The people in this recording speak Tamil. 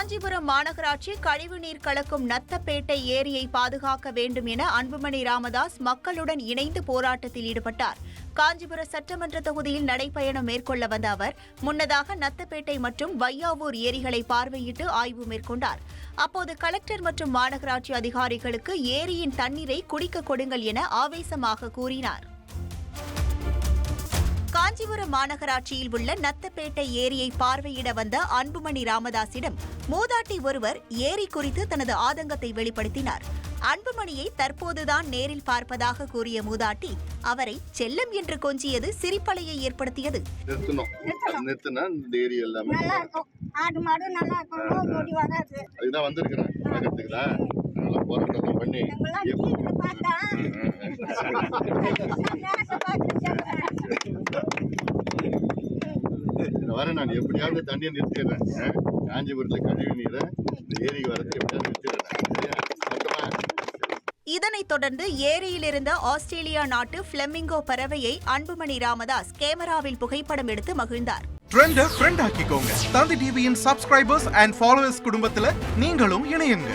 காஞ்சிபுரம் மாநகராட்சி கழிவுநீர் கலக்கும் நத்தப்பேட்டை ஏரியை பாதுகாக்க வேண்டும் என அன்புமணி ராமதாஸ் மக்களுடன் இணைந்து போராட்டத்தில் ஈடுபட்டார். காஞ்சிபுரம் சட்டமன்ற தொகுதியில் நடைபயணம் மேற்கொள்ள வந்த அவர் முன்னதாக நத்தப்பேட்டை மற்றும் வையாவூர் ஏரிகளை பார்வையிட்டு ஆய்வு மேற்கொண்டார். அப்போது கலெக்டர் மற்றும் மாநகராட்சி அதிகாரிகளுக்கு ஏரியின் தண்ணீரை குடிக்க கொடுங்கள் என ஆவேசமாக கூறினார். காஞ்சிபுரம் மாநகராட்சியில் உள்ள நத்தப்பேட்டை ஏரியை பார்வையிட வந்த அன்புமணி ராமதாஸிடம் மூதாட்டி ஒருவர் ஏரி குறித்து தனது ஆதங்கத்தை வெளிப்படுத்தினார். அன்புமணியை தற்போதுதான் நேரில் பார்ப்பதாக கூறிய மூதாட்டி அவரை செல்லம் என்று கொஞ்சியது சிரிப்பலையை ஏற்படுத்தியது. நான் எப்படியாவது தண்ணியை நிறுத்திடுறேன். காஞ்சிபுரத்தில் கழிவு நீரை இந்த ஏரிக்கு வரது எப்படியாவது நிறுத்திடுறேன். இதனைத் தொடர்ந்து ஏரியில் இருந்த ஆஸ்திரேலியா நாட்டு பிளமிங்கோ பறவையை அன்புமணி ராமதாஸ் கேமராவில் புகைப்படம் எடுத்து மகிழ்ந்தார். ட்ரெண்டை ஃப்ரெண்ட் ஆக்கிக்கோங்க. தந்தி டிவியின் சப்ஸ்கிரைபர்ஸ் அண்ட் ஃபாலோவர்ஸ் குடும்பத்தில் நீங்களும் இணையுங்க.